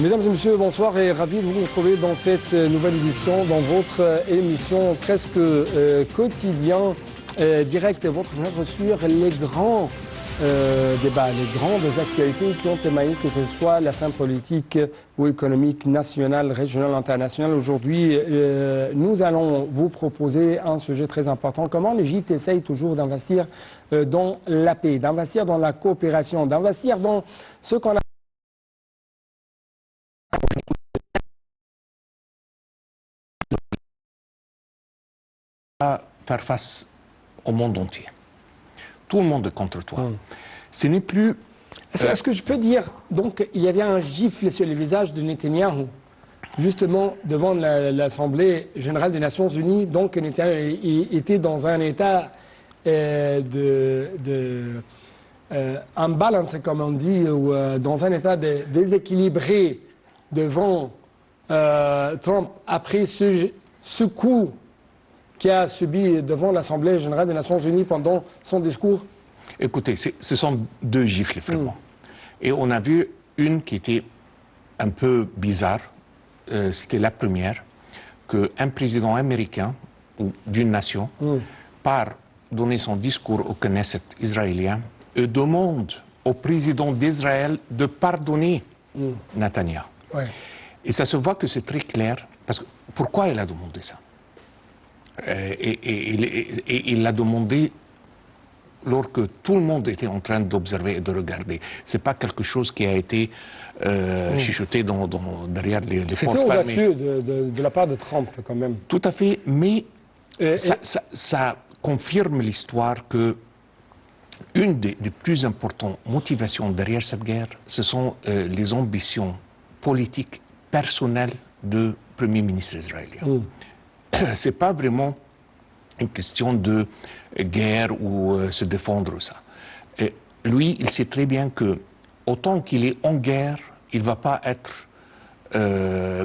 Mesdames et messieurs, bonsoir et ravi de vous retrouver dans cette nouvelle édition, dans votre émission presque quotidien, direct, votre fenêtre sur les grands débats, les grandes actualités qui ont émaillé, que ce soit la scène politique ou économique, nationale, régionale, internationale. Aujourd'hui, nous allons vous proposer un sujet très important. Comment l'Égypte essaye toujours d'investir dans la paix, d'investir dans la coopération, d'investir dans ce qu'on a faire face au monde entier. Tout le monde est contre toi. Ce n'est plus... Est-ce que je peux dire, donc, il y avait un gifle sur le visage de Netanyahou, justement devant l'Assemblée générale des Nations Unies, donc Netanyahou était dans un état imbalance, comme on dit, ou dans un état déséquilibré devant Trump, après ce coup qui a subi devant l'Assemblée générale des Nations Unies pendant son discours? Écoutez, ce sont deux gifles, vraiment. Et on a vu une qui était un peu bizarre. C'était la première, qu'un président américain ou d'une nation part donner son discours au Knesset israélien et demande au président d'Israël de pardonner Netanyahou. Ouais. Et ça se voit que c'est très clair, parce que pourquoi il a demandé ça? Et il l'a demandé lorsque tout le monde était en train d'observer et de regarder. C'est pas quelque chose qui a été chuchoté derrière les portes fermées. C'était audacieux de la part de Trump, quand même. Tout à fait, mais ça confirme l'histoire que une des plus importantes motivations derrière cette guerre, ce sont les ambitions politiques personnelles du Premier ministre israélien. C'est pas vraiment une question de guerre ou se défendre ça. Et lui, il sait très bien que autant qu'il est en guerre, il ne va pas être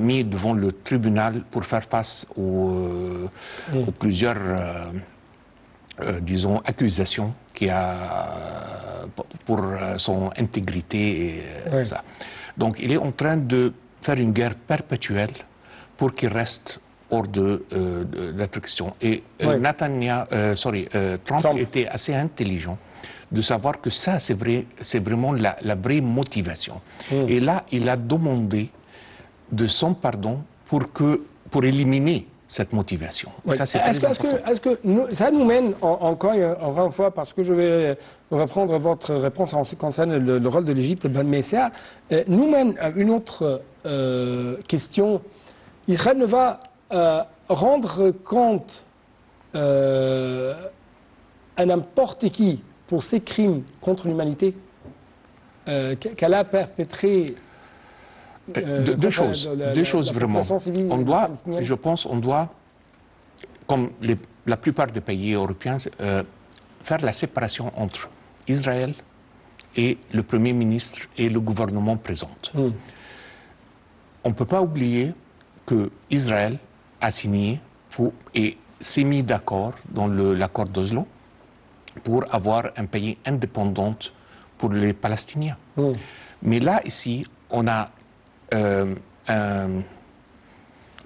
mis devant le tribunal pour faire face aux plusieurs, disons, accusations qu'il a pour son intégrité et ça. Donc il est en train de faire une guerre perpétuelle pour qu'il reste hors de l'être question. Et Trump était assez intelligent de savoir que ça, c'est vraiment la vraie motivation. Et là, il a demandé de son pardon pour éliminer cette motivation. Ça, c'est très important. Est-ce que ça nous mène, encore une fois, parce que je vais reprendre votre réponse en ce qui concerne le rôle de l'Égypte, mais ça nous mène à une autre question. Israël ne va rendre compte à n'importe qui pour ses crimes contre l'humanité qu'elle a perpétrés. Deux choses vraiment. On doit, je pense, comme la plupart des pays européens, faire la séparation entre Israël et le Premier ministre et le gouvernement présent. On ne peut pas oublier que Israël a signé et s'est mis d'accord dans l'accord d'Oslo pour avoir un pays indépendant pour les Palestiniens. Mais là, ici, on a un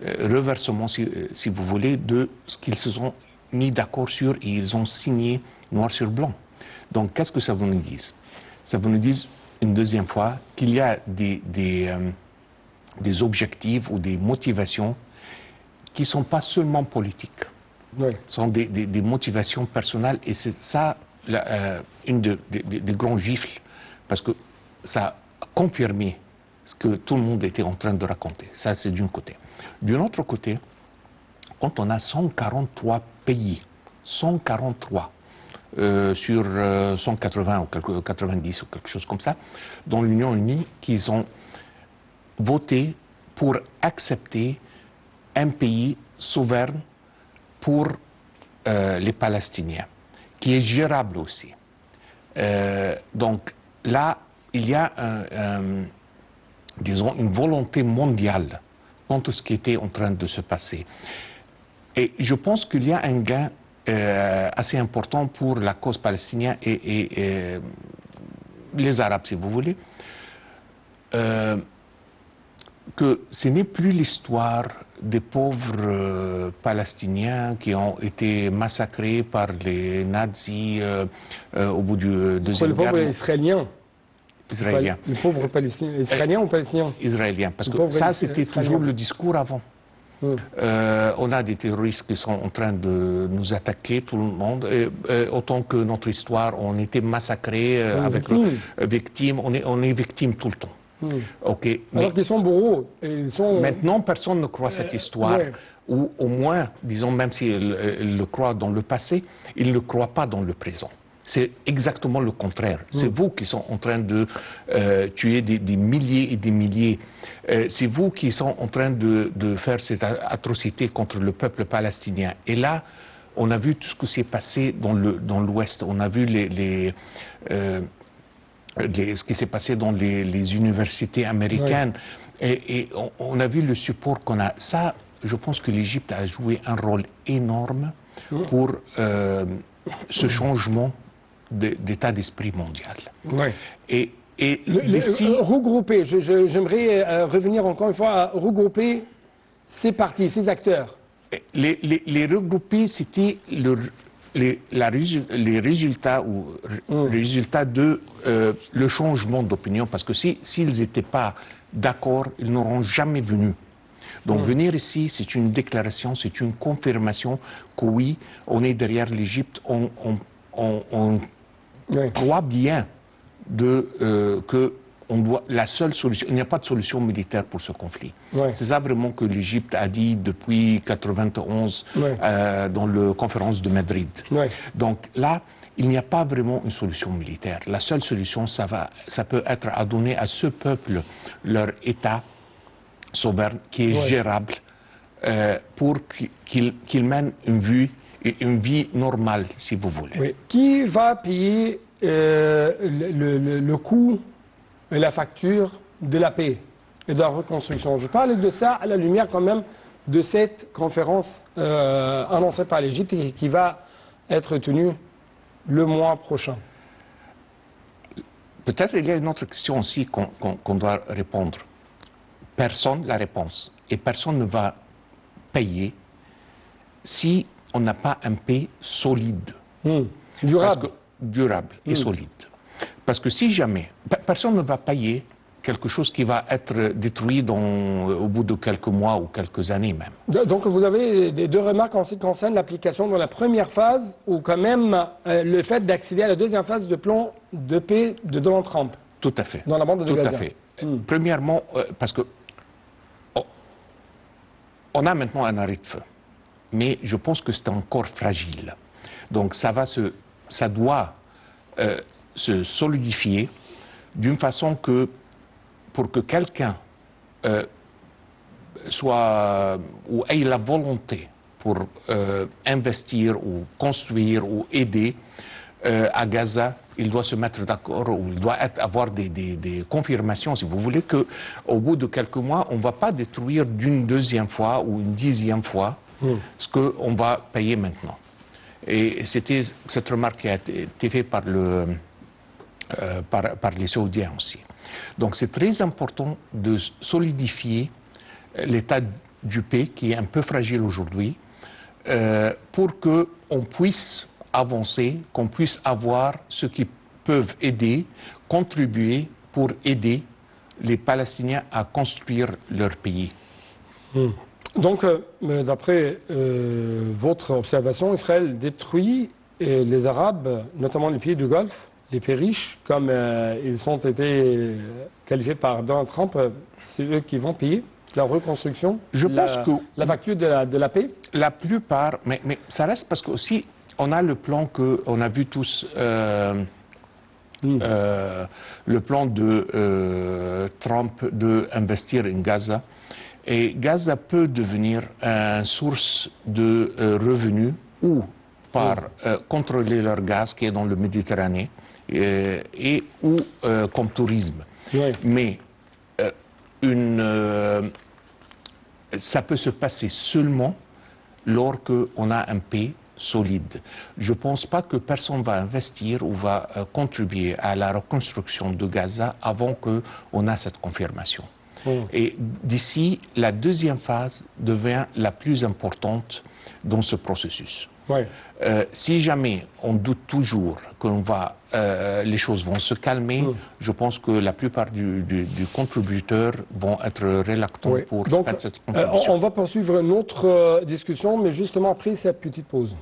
reversement, si vous voulez, de ce qu'ils se sont mis d'accord sur et ils ont signé noir sur blanc. Donc, qu'est-ce que ça vous nous dit? Ça vous nous dit une deuxième fois qu'il y a des objectifs ou des motivations qui ne sont pas seulement politiques. Ce sont des motivations personnelles et c'est ça une des grands gifles, parce que ça a confirmé ce que tout le monde était en train de raconter. Ça, c'est d'un côté. D'un autre côté, quand on a 143 pays, 143 sur 180 ou 90 ou quelque chose comme ça, dans l'Union Unie, qui ont voté pour accepter un pays souverain pour les Palestiniens, qui est gérable aussi. Donc là, il y a disons, une volonté mondiale contre ce qui était en train de se passer. Et je pense qu'il y a un gain assez important pour la cause palestinienne et les Arabes, si vous voulez. que ce n'est plus l'histoire des pauvres Palestiniens qui ont été massacrés par les nazis au bout du Deuxième Guerre mondiale. Israéliens. Israéliens. Les pauvres Palestiniens. Israéliens ou Palestiniens? Israéliens, parce que ça c'était toujours le discours avant. On a des terroristes qui sont en train de nous attaquer, tout le monde. Autant que notre histoire, on était massacrés avec victimes, on est victimes tout le temps. Okay, alors qu'ils sont bourreaux. Maintenant, personne ne croit cette histoire. Ou au moins, disons, même s'ils le croient dans le passé, ils ne le croient pas dans le présent. C'est exactement le contraire. C'est vous qui sont en train de tuer des milliers et des milliers. C'est vous qui sont en train de faire cette atrocité contre le peuple palestinien. Et là, on a vu tout ce qui s'est passé dans l'Ouest. On a vu ce qui s'est passé dans les universités américaines. Et on a vu le support qu'on a. Ça, je pense que l'Égypte a joué un rôle énorme pour ce changement d'état d'esprit mondial. Et regrouper, j'aimerais revenir encore une fois à regrouper ces partis, ces acteurs. Les regrouper, c'était les résultats de le changement d'opinion, parce que s'ils n'étaient pas d'accord, ils n'auront jamais venu. Donc venir ici, c'est une déclaration, c'est une confirmation que oui, on est derrière l'Égypte, on croit bien que la seule solution, il n'y a pas de solution militaire pour ce conflit. C'est ça vraiment que l'Égypte a dit depuis 1991 dans la conférence de Madrid. Donc là, il n'y a pas vraiment une solution militaire. La seule solution, ça peut être à donner à ce peuple leur État souverain qui est gérable pour qu'il mène une vie normale, si vous voulez. Qui va payer le coût et la facture de la paix et de la reconstruction? Je parle de ça à la lumière quand même de cette conférence annoncée par l'Égypte et qui va être tenue le mois prochain. Peut-être il y a une autre question aussi qu'on doit répondre. Personne la réponse. Et personne ne va payer si on n'a pas un paix solide. Durable. Durable et solide. Parce que si jamais, personne ne va payer quelque chose qui va être détruit au bout de quelques mois ou quelques années même. Donc vous avez deux remarques en ce qui concerne l'application dans la première phase ou quand même le fait d'accéder à la deuxième phase de plan de paix de Donald Trump. Tout à fait. Dans la bande de Gaza. Tout à fait. Premièrement, parce que on a maintenant un arrêt de feu, mais je pense que c'est encore fragile. Donc ça doit se solidifier d'une façon que pour que quelqu'un ou ait la volonté pour investir ou construire ou aider à Gaza, il doit se mettre d'accord ou il doit avoir des confirmations, si vous voulez, qu'au bout de quelques mois, on ne va pas détruire d'une deuxième fois ou une dixième fois ce qu'on va payer maintenant. Et c'était cette remarque qui a été faite par les Saoudiens aussi. Donc c'est très important de solidifier l'état du pays qui est un peu fragile aujourd'hui pour qu'on puisse avancer, qu'on puisse avoir ceux qui peuvent aider, contribuer pour aider les Palestiniens à construire leur pays. Donc, d'après votre observation, Israël détruit les Arabes, notamment les pays du Golfe, les pays riches, comme ils ont été qualifiés par Donald Trump, c'est eux qui vont payer la reconstruction, je pense que la facture de la paix? La plupart, mais ça reste parce que aussi on a le plan qu'on a vu tous, le plan de Trump d'investir en Gaza. Et Gaza peut devenir une source de revenus ou par contrôler leur gaz qui est dans le Méditerranée ou comme tourisme. Mais ça peut se passer seulement lorsqu'on a un pays solide. Je ne pense pas que personne va investir ou va contribuer à la reconstruction de Gaza avant qu'on a cette confirmation. Et d'ici, la deuxième phase devient la plus importante dans ce processus. Ouais. Si jamais on doute toujours que les choses vont se calmer, je pense que la plupart du contributeurs vont être réluctants pour faire cette contribution. On va poursuivre notre discussion, mais justement après cette petite pause.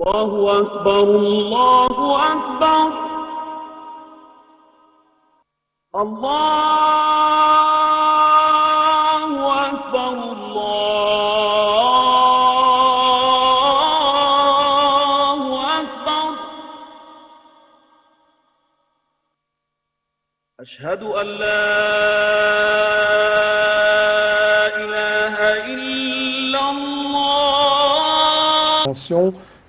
الله أكبر الله أكبر الله أكبر الله أكبر أشهد أن لا إله إلا الله.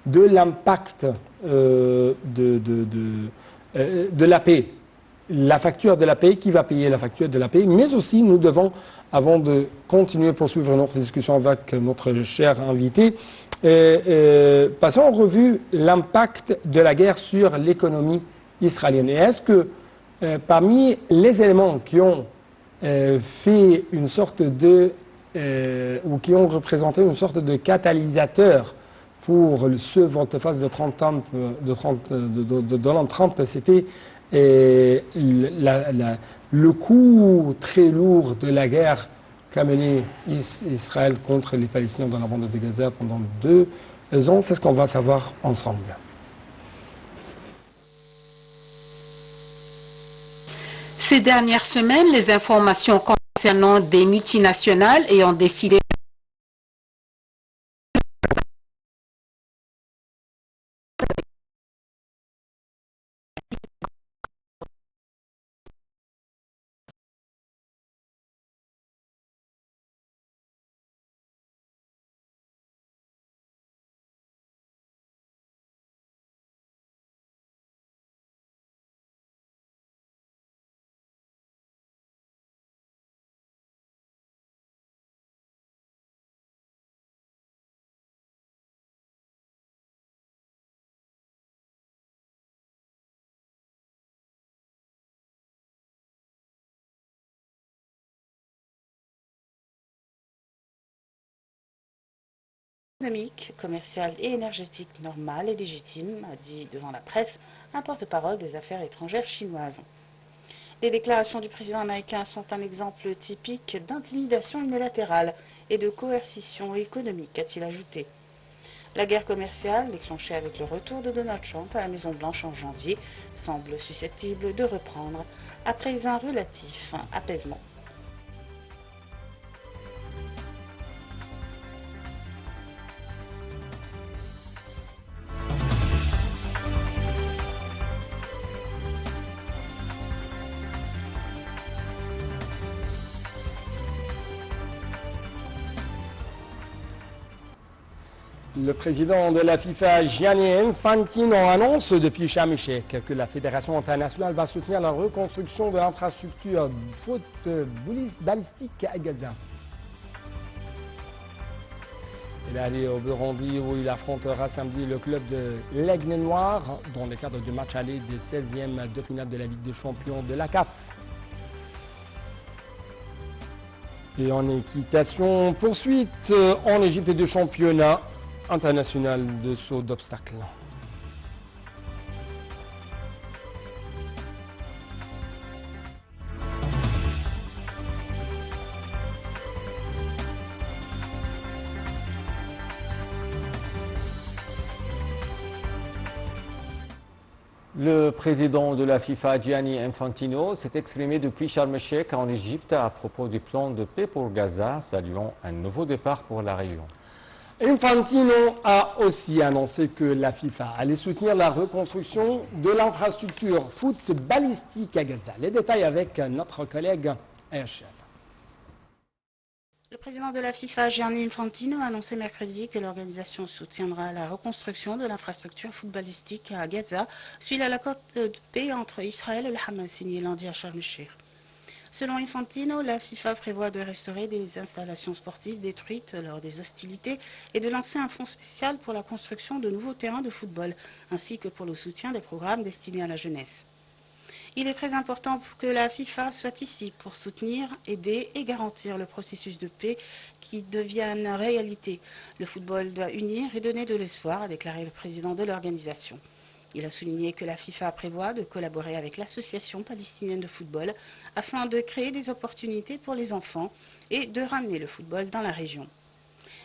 De l'impact de la paix, la facture de la paix, qui va payer la facture de la paix, mais aussi nous devons, avant de continuer à poursuivre notre discussion avec notre cher invité, passer en revue l'impact de la guerre sur l'économie israélienne. Et est-ce que parmi les éléments qui ont fait une sorte de, ou qui ont représenté une sorte de catalyseur pour ce volte-face de Donald Trump, c'était le coup très lourd de la guerre qu'a menée Israël contre les Palestiniens dans la bande de Gaza pendant 2 ans. C'est ce qu'on va savoir ensemble. Ces dernières semaines, les informations concernant des multinationales ayant décidé économique, commerciale et énergétique normale et légitime, a dit devant la presse un porte-parole des affaires étrangères chinoises. Les déclarations du président américain sont un exemple typique d'intimidation unilatérale et de coercition économique, a-t-il ajouté. La guerre commerciale, déclenchée avec le retour de Donald Trump à la Maison-Blanche en janvier, semble susceptible de reprendre après un relatif apaisement. Le président de la FIFA, Gianni Infantino, annonce depuis Sharm el-Sheikh que la Fédération internationale va soutenir la reconstruction de l'infrastructure balistique à Gaza. Il est allé au Burundi où il affrontera samedi le club de l'Aigle Noir dans le cadre du match aller des 16e de finale de la Ligue des Champions de la CAF. Et en équitation, poursuite en Égypte du championnat international de saut d'obstacles. Le président de la FIFA, Gianni Infantino, s'est exprimé depuis Sharm el-Sheikh en Égypte à propos du plan de paix pour Gaza, saluant un nouveau départ pour la région. Infantino a aussi annoncé que la FIFA allait soutenir la reconstruction de l'infrastructure foot balistique à Gaza. Les détails avec notre collègue Herschel. Le président de la FIFA, Gianni Infantino, a annoncé mercredi que l'organisation soutiendra la reconstruction de l'infrastructure footballistique à Gaza suite à l'accord de paix entre Israël et le Hamas signé lundi à Sharm el-Sheikh. Selon Infantino, la FIFA prévoit de restaurer des installations sportives détruites lors des hostilités et de lancer un fonds spécial pour la construction de nouveaux terrains de football, ainsi que pour le soutien des programmes destinés à la jeunesse. Il est très important que la FIFA soit ici pour soutenir, aider et garantir le processus de paix qui devienne réalité. Le football doit unir et donner de l'espoir, a déclaré le président de l'organisation. Il a souligné que la FIFA prévoit de collaborer avec l'Association palestinienne de football afin de créer des opportunités pour les enfants et de ramener le football dans la région.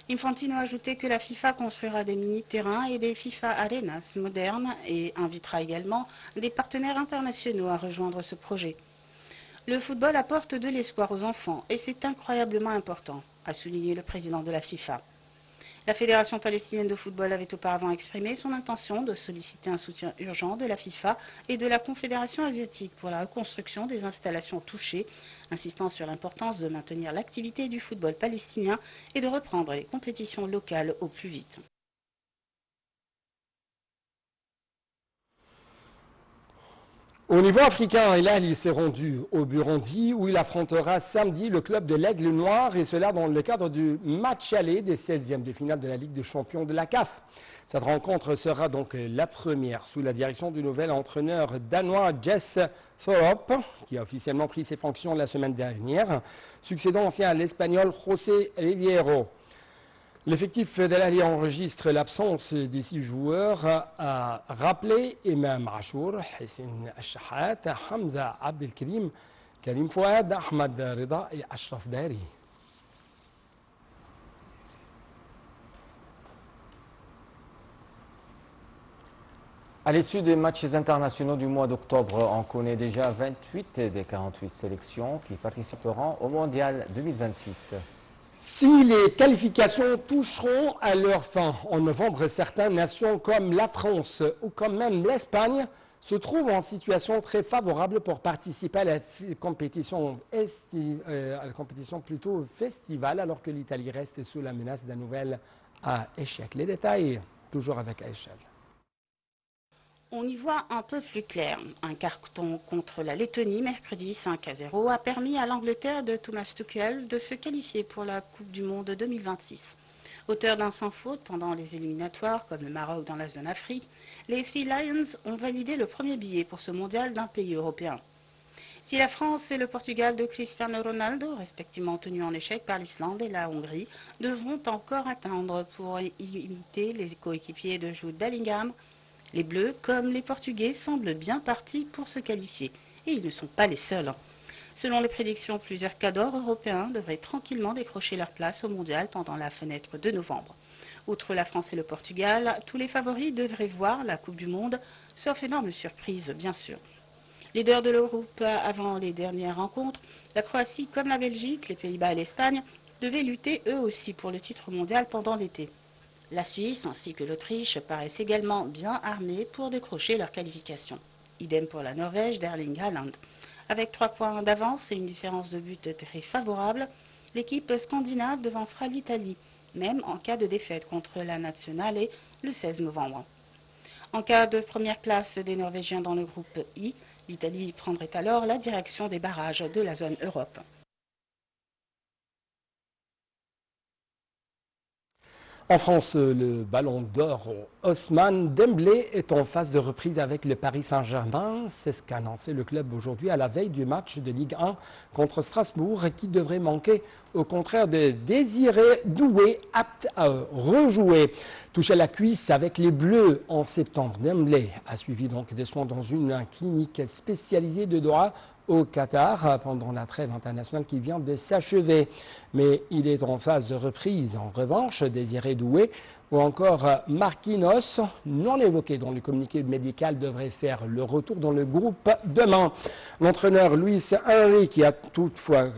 Infantino a ajouté que la FIFA construira des mini-terrains et des FIFA Arenas modernes et invitera également des partenaires internationaux à rejoindre ce projet. Le football apporte de l'espoir aux enfants et c'est incroyablement important, a souligné le président de la FIFA. La Fédération palestinienne de football avait auparavant exprimé son intention de solliciter un soutien urgent de la FIFA et de la Confédération asiatique pour la reconstruction des installations touchées, insistant sur l'importance de maintenir l'activité du football palestinien et de reprendre les compétitions locales au plus vite. Au niveau africain, El Ahly s'est rendu au Burundi où il affrontera samedi le club de l'Aigle Noir et cela dans le cadre du match aller des 16e de finale de la Ligue des champions de la CAF. Cette rencontre sera donc la première sous la direction du nouvel entraîneur danois Jess Thorop qui a officiellement pris ses fonctions la semaine dernière, succédant ancien à l'Espagnol José Riviero. L'effectif de l'Ahly enregistre l'absence des 6 joueurs à rappeler Imam Achour, Hissène Al-Shahat, Hamza Abdelkrim, Karim Fouad, Ahmad Rida et Ashraf Dari. À l'issue des matchs internationaux du mois d'octobre, on connaît déjà 28 des 48 sélections qui participeront au Mondial 2026. Si les qualifications toucheront à leur fin en novembre, certaines nations comme la France ou comme même l'Espagne se trouvent en situation très favorable pour participer à la compétition plutôt festivale, alors que l'Italie reste sous la menace d'un nouvel échec. Les détails, toujours avec Aïchel. On y voit un peu plus clair. Un carton contre la Lettonie mercredi 5-0 a permis à l'Angleterre de Thomas Tuchel de se qualifier pour la Coupe du Monde 2026. Auteur d'un sans faute pendant les éliminatoires comme le Maroc dans la zone Afrique, les Three Lions ont validé le premier billet pour ce mondial d'un pays européen. Si la France et le Portugal de Cristiano Ronaldo, respectivement tenus en échec par l'Islande et la Hongrie, devront encore attendre pour imiter les coéquipiers de Jude Bellingham, les Bleus, comme les Portugais, semblent bien partis pour se qualifier. Et ils ne sont pas les seuls. Selon les prédictions, plusieurs cadors européens devraient tranquillement décrocher leur place au mondial pendant la fenêtre de novembre. Outre la France et le Portugal, tous les favoris devraient voir la Coupe du Monde, sauf énorme surprise, bien sûr. Leaders de l'Europe avant les dernières rencontres, la Croatie comme la Belgique, les Pays-Bas et l'Espagne devaient lutter eux aussi pour le titre mondial pendant l'été. La Suisse ainsi que l'Autriche paraissent également bien armés pour décrocher leur qualification. Idem pour la Norvège d'Erling Haaland. Avec 3 points d'avance et une différence de but très favorable, l'équipe scandinave devancera l'Italie, même en cas de défaite contre la nationale le 16 novembre. En cas de première place des Norvégiens dans le groupe I, l'Italie prendrait alors la direction des barrages de la zone Europe. En France, le ballon d'or Ousmane Dembélé est en phase de reprise avec le Paris Saint-Germain. C'est ce qu'a annoncé le club aujourd'hui à la veille du match de Ligue 1 contre Strasbourg qui devrait manquer au contraire de Désiré Doué, apte à rejouer. Touché à la cuisse avec les Bleus en septembre, Dembélé a suivi donc des soins dans une clinique spécialisée de Doha au Qatar pendant la trêve internationale qui vient de s'achever. Mais il est en phase de reprise. En revanche, Désiré Doué ou encore Marquinhos, non évoqués dans le communiqué médical, devrait faire le retour dans le groupe demain. L'entraîneur Luis Enrique a toutefois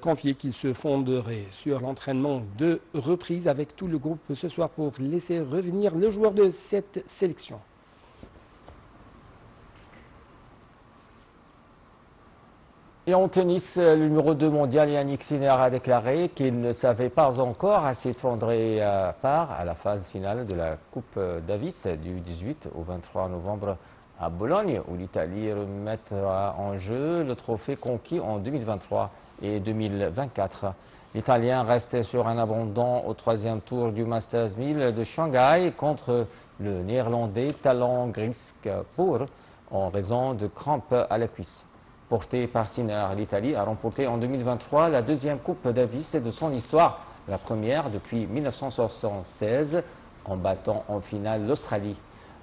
confié qu'il se fonderait sur l'entraînement de reprise avec tout le groupe ce soir pour laisser revenir le joueur de cette sélection. Et en tennis, le numéro 2 mondial Yannick Sinner a déclaré qu'il ne savait pas encore s'il prendrait part à la phase finale de la Coupe Davis du 18 au 23 novembre à Bologne, où l'Italie remettra en jeu le trophée conquis en 2023 et 2024. L'Italien reste sur un abandon au 3e tour du Masters 1000 de Shanghai contre le Néerlandais Tallon Griespoor en raison de crampes à la cuisse. Porté par Sinner, l'Italie a remporté en 2023 la 2e Coupe Davis de son histoire, la première depuis 1976, en battant en finale l'Australie.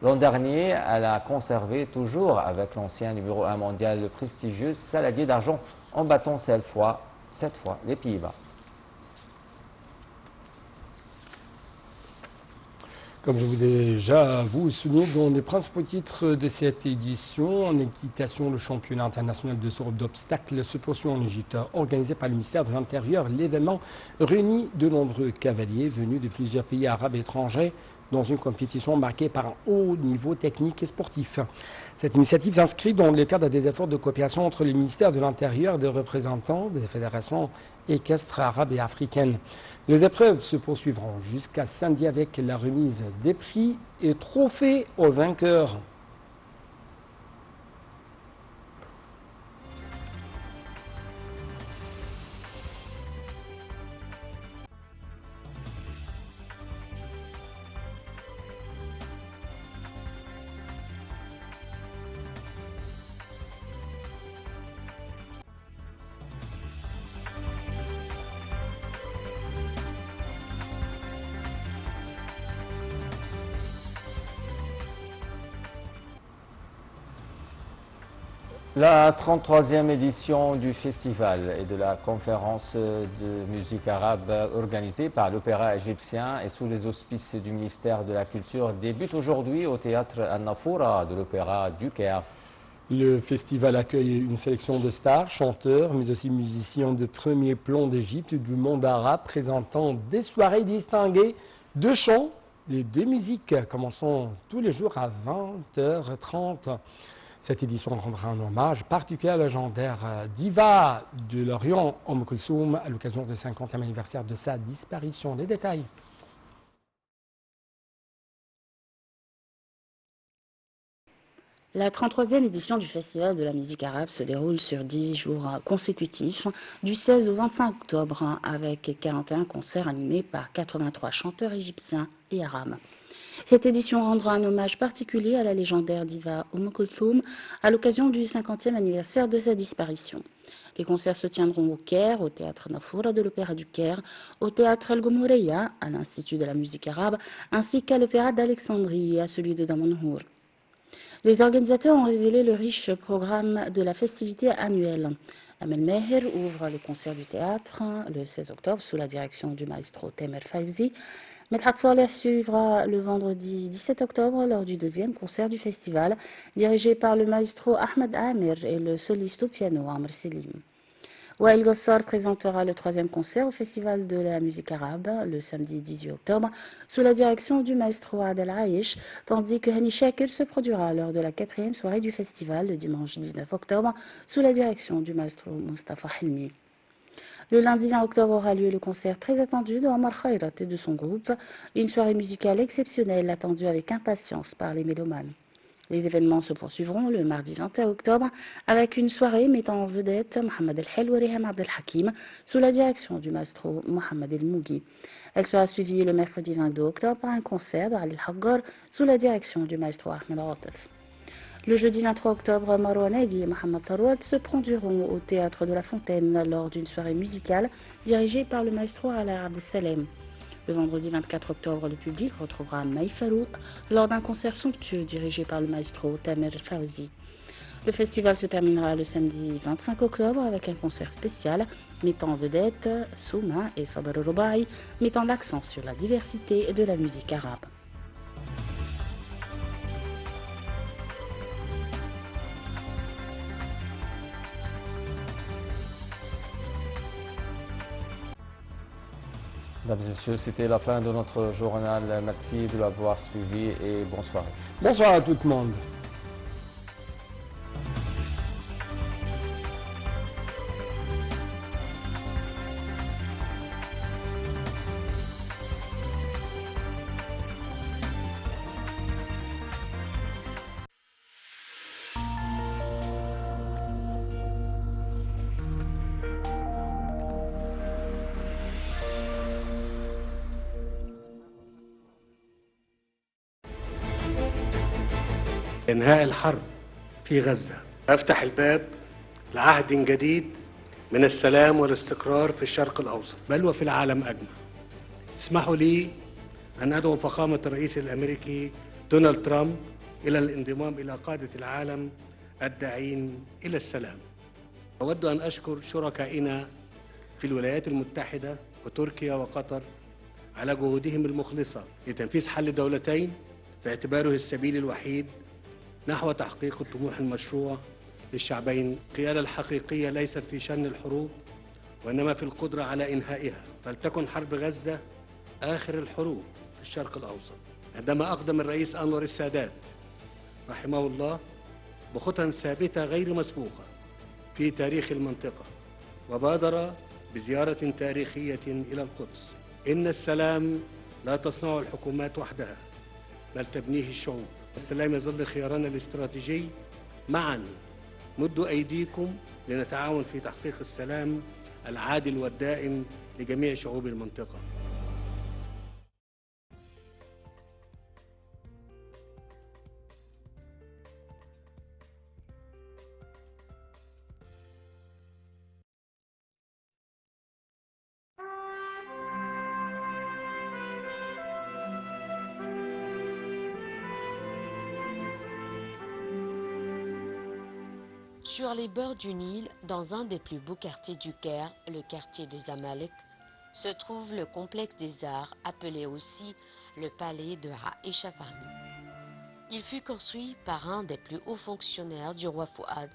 L'an dernier, elle a conservé toujours avec l'ancien numéro 1 mondial le prestigieux saladier d'argent, en battant cette fois les Pays-Bas. Comme je vous ai déjà vous souligné dans les principaux titres de cette édition, en équitation, le championnat international de saut d'obstacles se poursuit en Égypte. Organisé par le ministère de l'Intérieur, l'événement réunit de nombreux cavaliers venus de plusieurs pays arabes et étrangers dans une compétition marquée par un haut niveau technique et sportif. Cette initiative s'inscrit dans le cadre des efforts de coopération entre le ministère de l'Intérieur et des représentants des fédérations équestres arabes et africaines. Les épreuves se poursuivront jusqu'à samedi avec la remise des prix et trophées aux vainqueurs. La 33e édition du festival et de la conférence de musique arabe organisée par l'Opéra égyptien et sous les auspices du ministère de la Culture débute aujourd'hui au théâtre An-Nafoura de l'Opéra du Caire. Le festival accueille une sélection de stars, chanteurs, mais aussi musiciens de premier plan d'Égypte du monde arabe présentant des soirées distinguées de chant et de musique, commençant tous les jours à 20h30. Cette édition rendra un hommage particulier à la légendaire diva de l'Orient, Kulthum, à l'occasion du 50e anniversaire de sa disparition. Les détails. La 33e édition du Festival de la musique arabe se déroule sur 10 jours consécutifs, du 16 au 25 octobre, avec 41 concerts animés par 83 chanteurs égyptiens et arabes. Cette édition rendra un hommage particulier à la légendaire diva Kulthum à l'occasion du 50e anniversaire de sa disparition. Les concerts se tiendront au Caire, au théâtre Nafoura de l'Opéra du Caire, au théâtre El Gomoureya, à l'Institut de la musique arabe, ainsi qu'à l'Opéra d'Alexandrie et à celui de Damanhour. Les organisateurs ont révélé le riche programme de la festivité annuelle. Amel Meher ouvre le concert du théâtre le 16 octobre sous la direction du maestro Tamer Fawzi. Medhat Saleh suivra le vendredi 17 octobre lors du 2e concert du festival, dirigé par le maestro Ahmed Amir et le soliste au piano Amr Selim. Wael Gossar présentera le 3e concert au Festival de la musique arabe le samedi 18 octobre sous la direction du maestro Adel Aïch, tandis que Hani Shakir se produira lors de la 4e soirée du festival le dimanche 19 octobre sous la direction du maestro Mustafa Hilmi. Le lundi 20 octobre aura lieu le concert très attendu de Omar Khairat et de son groupe, une soirée musicale exceptionnelle attendue avec impatience par les mélomanes. Les événements se poursuivront le mardi 21 octobre avec une soirée mettant en vedette Mohamed El Helou et Reham Abdel Hakim sous la direction du maestro Mohamed El Moughi. Elle sera suivie le mercredi 22 octobre par un concert de Ali Haggar sous la direction du maestro Ahmed Atif. Le jeudi 23 octobre, Marwan Agui et Mohamed Tarouad se produiront au théâtre de la Fontaine lors d'une soirée musicale dirigée par le maestro Ala Abdesalem. Le vendredi 24 octobre, le public retrouvera Maï Farouk lors d'un concert somptueux dirigé par le maestro Tamer Fawzi. Le festival se terminera le samedi 25 octobre avec un concert spécial mettant en vedette Souma et Sabr Roubaï, mettant l'accent sur la diversité de la musique arabe. Mesdames et messieurs, c'était la fin de notre journal. Merci de l'avoir suivi et bonsoir. Bonsoir à tout le monde. إنهاء الحرب في غزة. أفتح الباب لعهد جديد من السلام والاستقرار في الشرق الأوسط بل وفي العالم أجمع. اسمحوا لي أن أدعو فخامة الرئيس الأمريكي دونالد ترامب إلى الانضمام إلى قادة العالم الداعين إلى السلام. أود أن أشكر شركائنا في الولايات المتحدة وتركيا وقطر على جهودهم المخلصة لتنفيذ حل الدولتين باعتباره السبيل الوحيد نحو تحقيق الطموح المشروع للشعبين. القيادة الحقيقية ليست في شن الحروب وإنما في القدرة على إنهائها. فلتكن حرب غزة آخر الحروب في الشرق الأوسط. عندما أقدم الرئيس أنور السادات رحمه الله بخطى ثابتة غير مسبوقة في تاريخ المنطقة وبادر بزيارة تاريخية إلى القدس. إن السلام لا تصنعه الحكومات وحدها بل تبنيه الشعوب. السلام يظل خيارنا الاستراتيجي. معا مدوا أيديكم لنتعاون في تحقيق السلام العادل والدائم لجميع شعوب المنطقة. Sur les bords du Nil, dans un des plus beaux quartiers du Caire, le quartier de Zamalek, se trouve le complexe des arts, appelé aussi le palais de Aïcha Fahmi. Il fut construit par un des plus hauts fonctionnaires du roi Fouad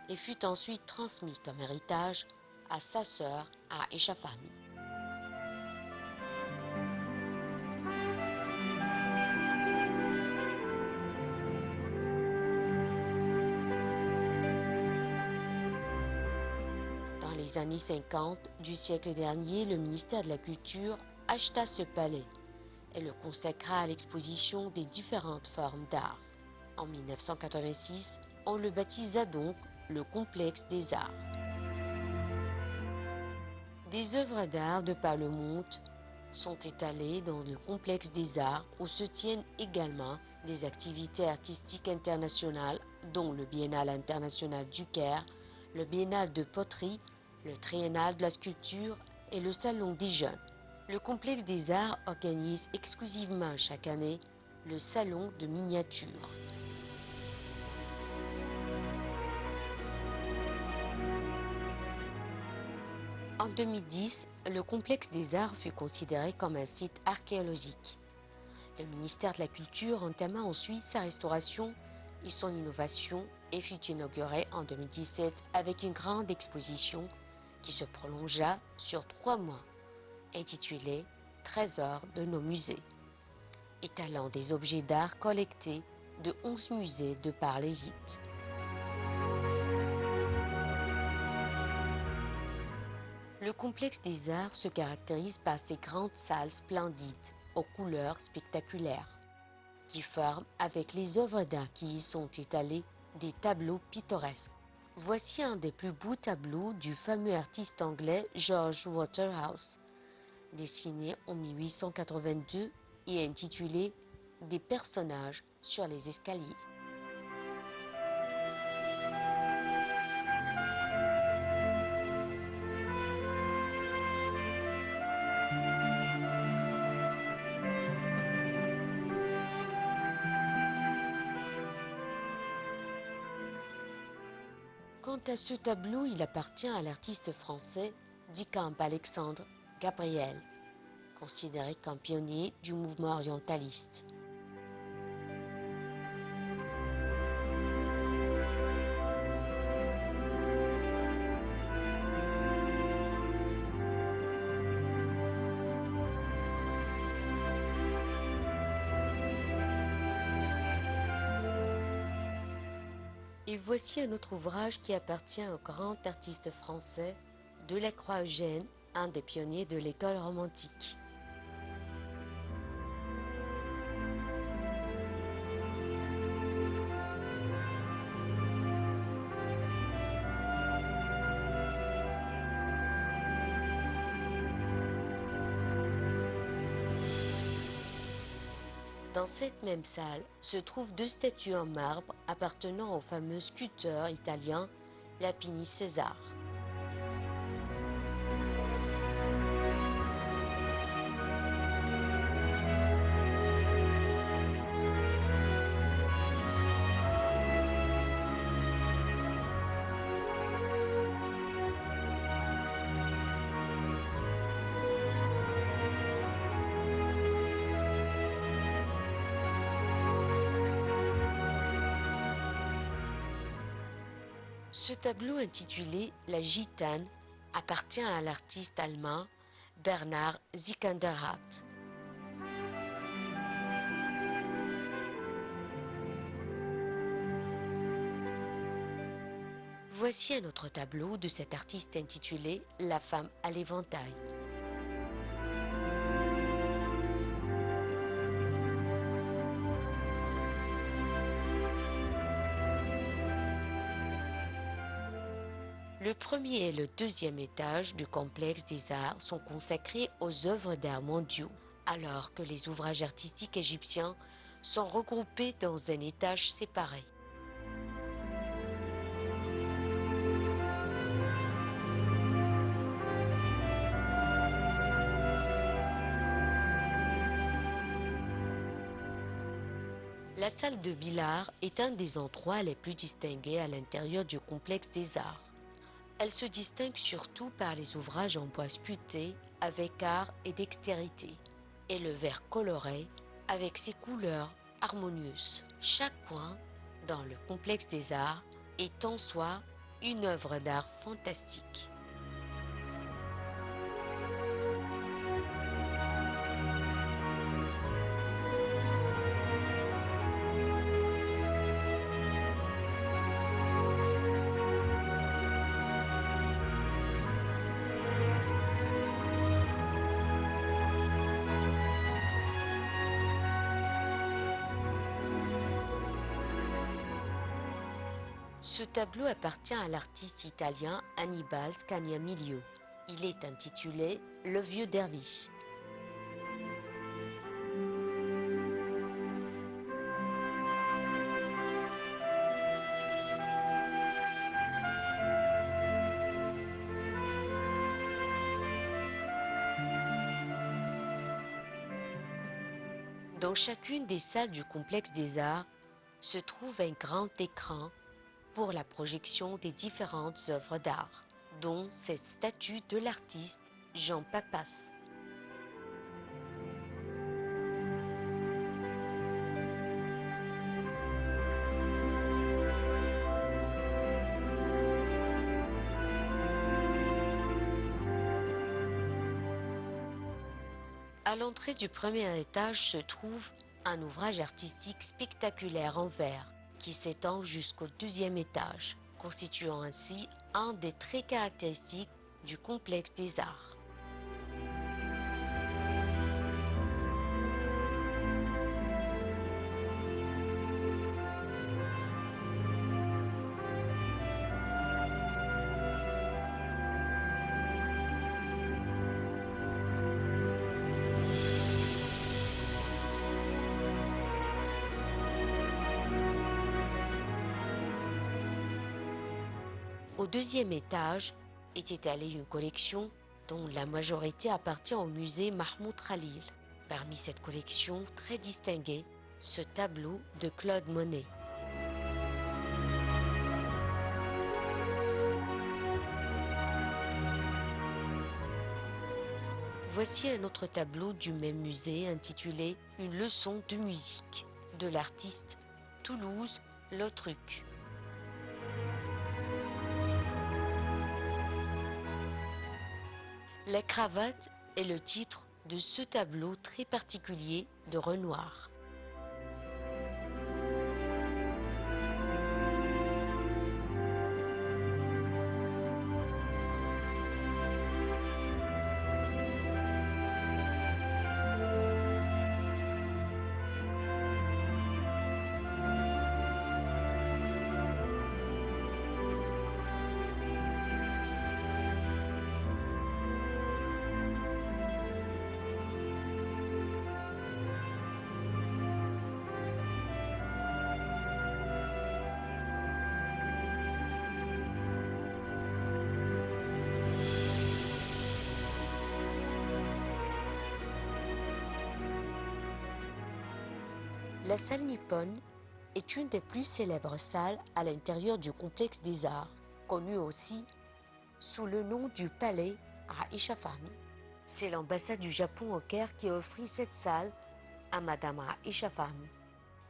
et fut ensuite transmis comme héritage à sa sœur Aïcha Fahmi. Dans les années 50 du siècle dernier, le ministère de la Culture acheta ce palais et le consacra à l'exposition des différentes formes d'art. En 1986, on le baptisa donc le complexe des arts. Des œuvres d'art de par le monde sont étalées dans le complexe des arts où se tiennent également des activités artistiques internationales dont le Biennale international du Caire, le Biennale de poterie, le Triennale de la sculpture et le Salon des jeunes. Le complexe des arts organise exclusivement chaque année le Salon de miniature. En 2010, le complexe des arts fut considéré comme un site archéologique. Le ministère de la Culture entama ensuite sa restauration et son innovation et fut inauguré en 2017 avec une grande exposition qui se prolongea sur 3 mois, intitulée « Trésors de nos musées », étalant des objets d'art collectés de 11 musées de par l'Égypte. Le complexe des arts se caractérise par ses grandes salles splendides aux couleurs spectaculaires, qui forment avec les œuvres d'art qui y sont étalées des tableaux pittoresques. Voici un des plus beaux tableaux du fameux artiste anglais George Waterhouse, dessiné en 1882 et intitulé « Des personnages sur les escaliers ». Quant à ce tableau, il appartient à l'artiste français Dicamp Alexandre Gabriel, considéré comme pionnier du mouvement orientaliste. Et voici un autre ouvrage qui appartient au grand artiste français Delacroix-Eugène, un des pionniers de l'école romantique. Dans cette même salle se trouvent 2 statues en marbre appartenant au fameux sculpteur italien Lapini César. Ce tableau intitulé La Gitane appartient à l'artiste allemand Bernard Sikanderhardt. Voici un autre tableau de cet artiste intitulé La femme à l'éventail. Le premier et le deuxième étage du complexe des arts sont consacrés aux œuvres d'art mondiaux, alors que les ouvrages artistiques égyptiens sont regroupés dans un étage séparé. La salle de billard est un des endroits les plus distingués à l'intérieur du complexe des arts. Elle se distingue surtout par les ouvrages en bois sculpté avec art et dextérité, et le verre coloré avec ses couleurs harmonieuses. Chaque coin dans le complexe des arts est en soi une œuvre d'art fantastique. Ce tableau appartient à l'artiste italien Annibale Scagnamiglio. Il est intitulé Le vieux derviche. Dans chacune des salles du complexe des arts se trouve un grand écran pour la projection des différentes œuvres d'art, dont cette statue de l'artiste Jean Papas. À l'entrée du premier étage se trouve un ouvrage artistique spectaculaire en verre qui s'étend jusqu'au deuxième étage, constituant ainsi un des traits caractéristiques du complexe des arts. Au deuxième étage est étalée une collection dont la majorité appartient au musée Mahmoud Khalil. Parmi cette collection très distinguée, ce tableau de Claude Monet. Voici un autre tableau du même musée intitulé Une leçon de musique de l'artiste Toulouse-Lautrec. La cravate est le titre de ce tableau très particulier de Renoir. La salle nippone est une des plus célèbres salles à l'intérieur du complexe des arts, connu aussi sous le nom du palais Aïcha Fahmy. C'est l'ambassade du Japon au Caire qui a offert cette salle à Madame Aïcha Fahmy,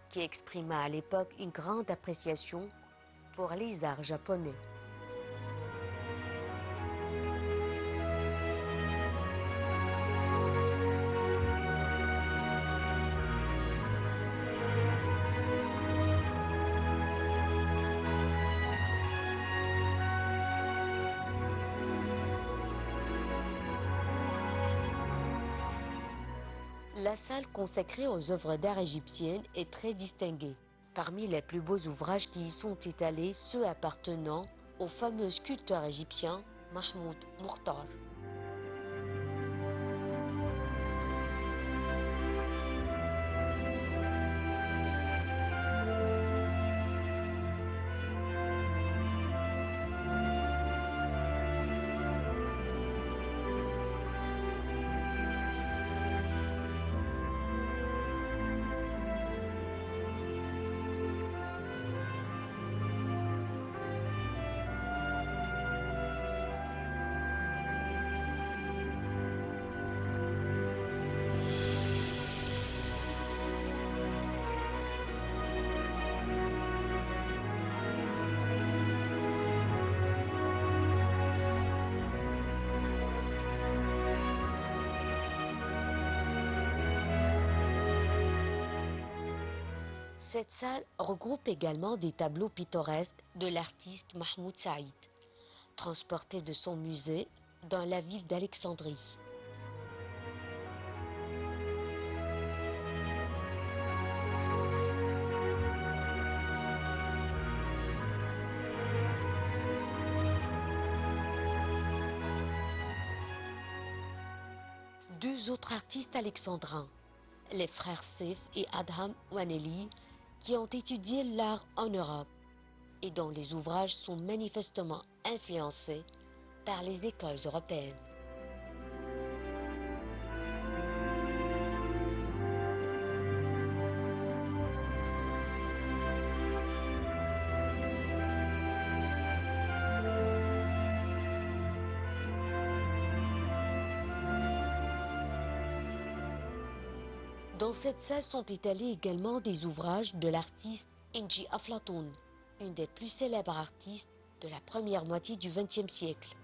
qui exprima à l'époque une grande appréciation pour les arts japonais. La salle consacrée aux œuvres d'art égyptiennes est très distinguée. Parmi les plus beaux ouvrages qui y sont étalés, ceux appartenant au fameux sculpteur égyptien Mahmoud Mokhtar. Cette salle regroupe également des tableaux pittoresques de l'artiste Mahmoud Saïd, transportés de son musée dans la ville d'Alexandrie. Deux autres artistes alexandrins, les frères Sef et Adham Waneli, qui ont étudié l'art en Europe et dont les ouvrages sont manifestement influencés par les écoles européennes. Dans cette salle sont étalés également des ouvrages de l'artiste Ingi Aflatoun, une des plus célèbres artistes de la première moitié du XXe siècle.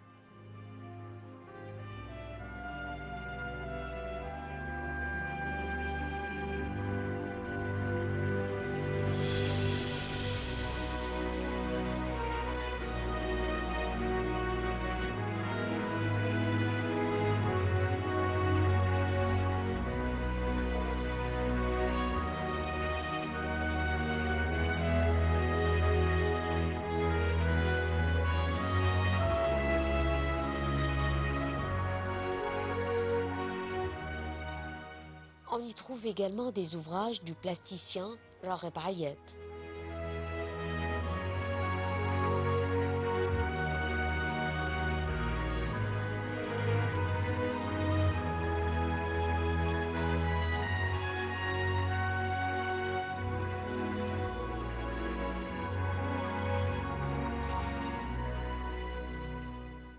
On y trouve également des ouvrages du plasticien Ragheb Ayat.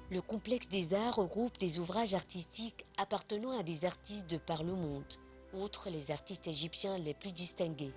Le complexe des arts regroupe des ouvrages artistiques appartenant à des artistes de par le monde, outre les artistes égyptiens les plus distingués.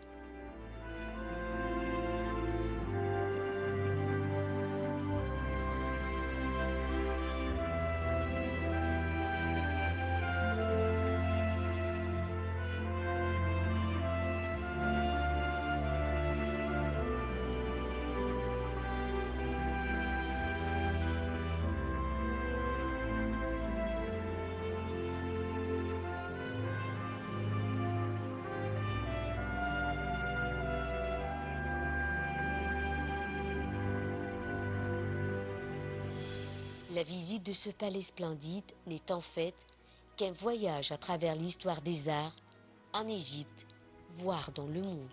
La visite de ce palais splendide n'est en fait qu'un voyage à travers l'histoire des arts en Égypte, voire dans le monde.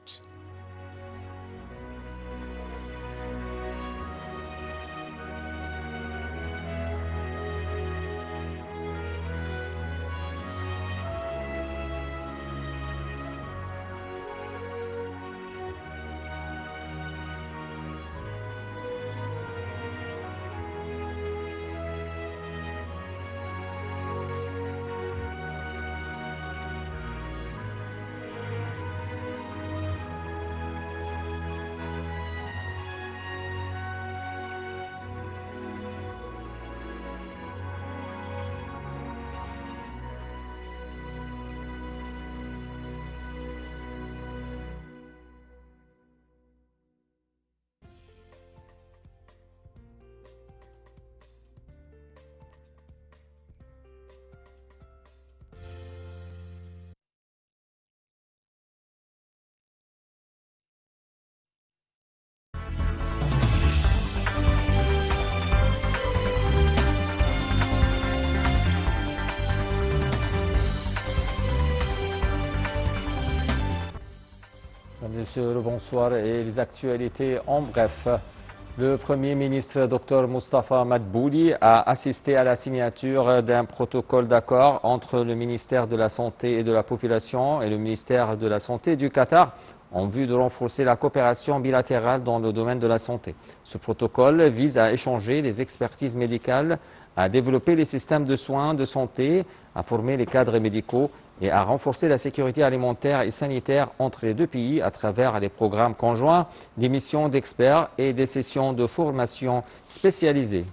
Monsieur le bonsoir et les actualités en bref. Le Premier ministre Dr Moustapha Madbouli a assisté à la signature d'un protocole d'accord entre le ministère de la Santé et de la Population et le ministère de la Santé du Qatar en vue de renforcer la coopération bilatérale dans le domaine de la santé. Ce protocole vise à échanger les expertises médicales, à développer les systèmes de soins de santé, à former les cadres médicaux et à renforcer la sécurité alimentaire et sanitaire entre les deux pays à travers les programmes conjoints, des missions d'experts et des sessions de formation spécialisées.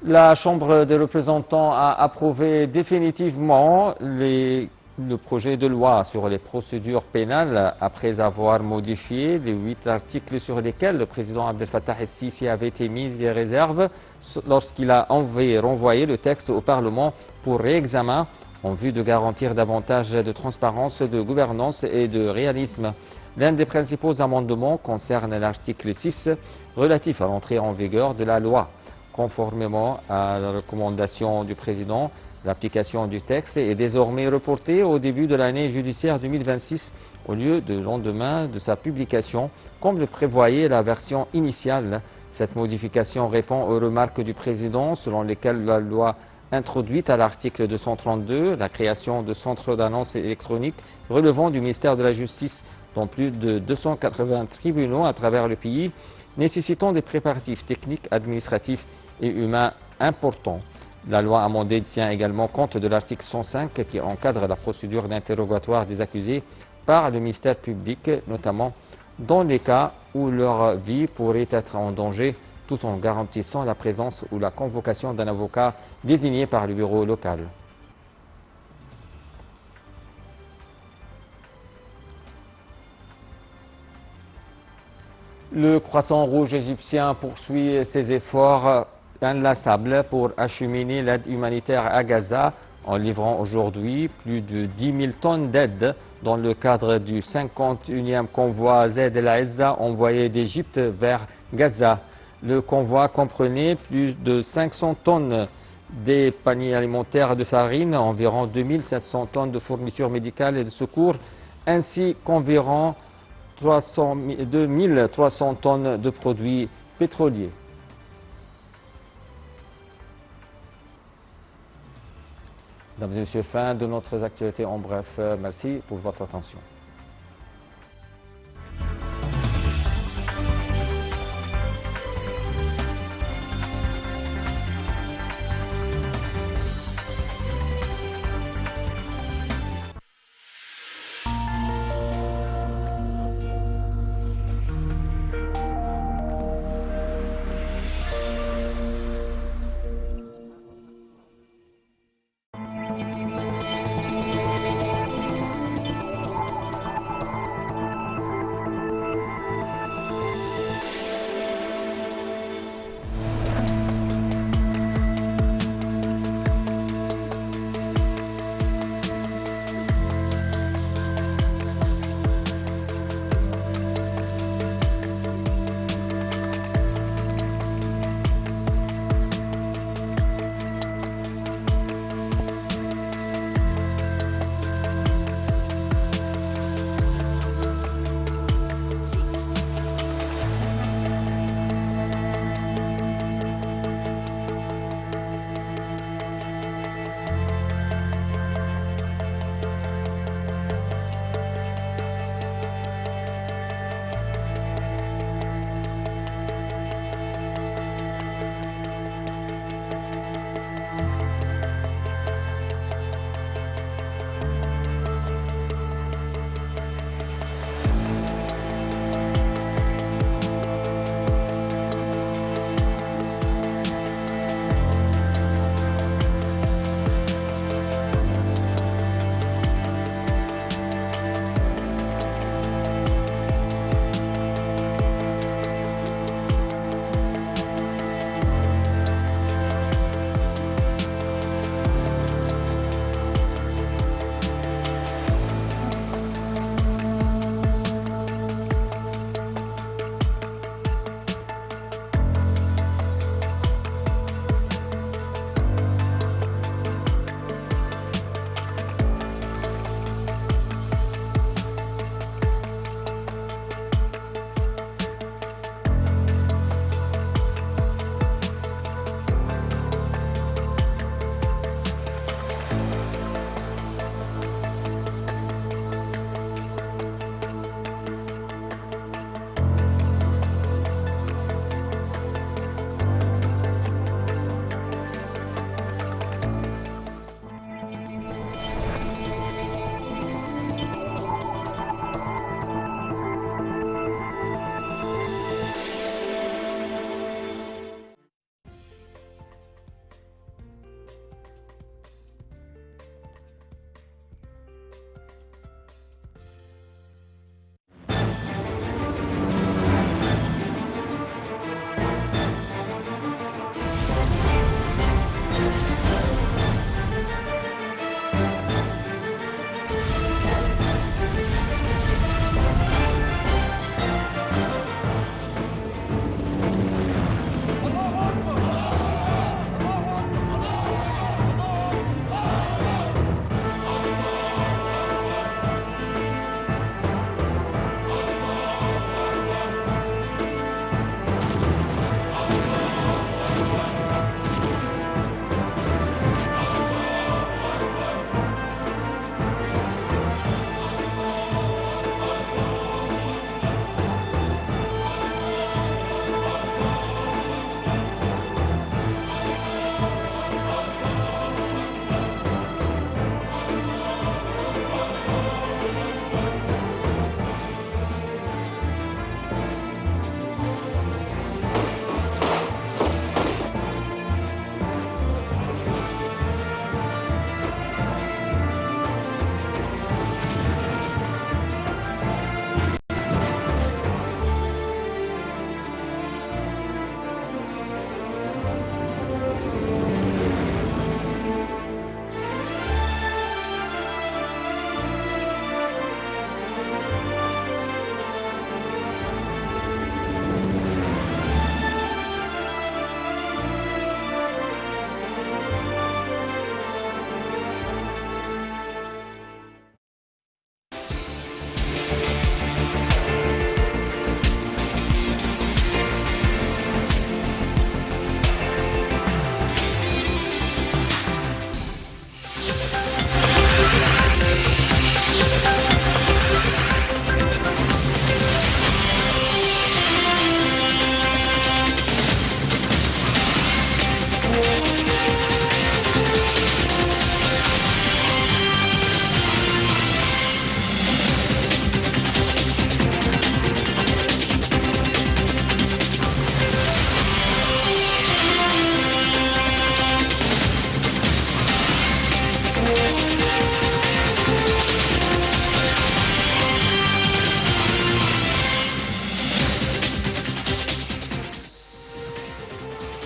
La Chambre des représentants a approuvé définitivement le projet de loi sur les procédures pénales après avoir modifié les 8 articles sur lesquels le président Abdel Fattah el-Sisi avait émis des réserves lorsqu'il a renvoyé le texte au Parlement pour réexamen en vue de garantir davantage de transparence, de gouvernance et de réalisme. L'un des principaux amendements concerne l'article 6 relatif à l'entrée en vigueur de la loi. Conformément à la recommandation du président, l'application du texte est désormais reportée au début de l'année judiciaire 2026 au lieu de lendemain de sa publication, comme le prévoyait la version initiale. Cette modification répond aux remarques du président selon lesquelles la loi introduite à l'article 232, la création de centres d'annonces électroniques relevant du ministère de la Justice dans plus de 280 tribunaux à travers le pays, nécessitant des préparatifs techniques, administratifs et humains importants. La loi amendée tient également compte de l'article 105 qui encadre la procédure d'interrogatoire des accusés par le ministère public, notamment dans les cas où leur vie pourrait être en danger, tout en garantissant la présence ou la convocation d'un avocat désigné par le bureau local. Le Croissant Rouge égyptien poursuit ses efforts inlassables pour acheminer l'aide humanitaire à Gaza en livrant aujourd'hui plus de 10 000 tonnes d'aide dans le cadre du 51e convoi Zaid el-Izza envoyé d'Égypte vers Gaza. Le convoi comprenait plus de 500 tonnes des paniers alimentaires de farine, environ 2500 tonnes de fournitures médicales et de secours, ainsi qu'environ 2300 tonnes de produits pétroliers. Mesdames et messieurs, fin de notre actualité en bref. Merci pour votre attention.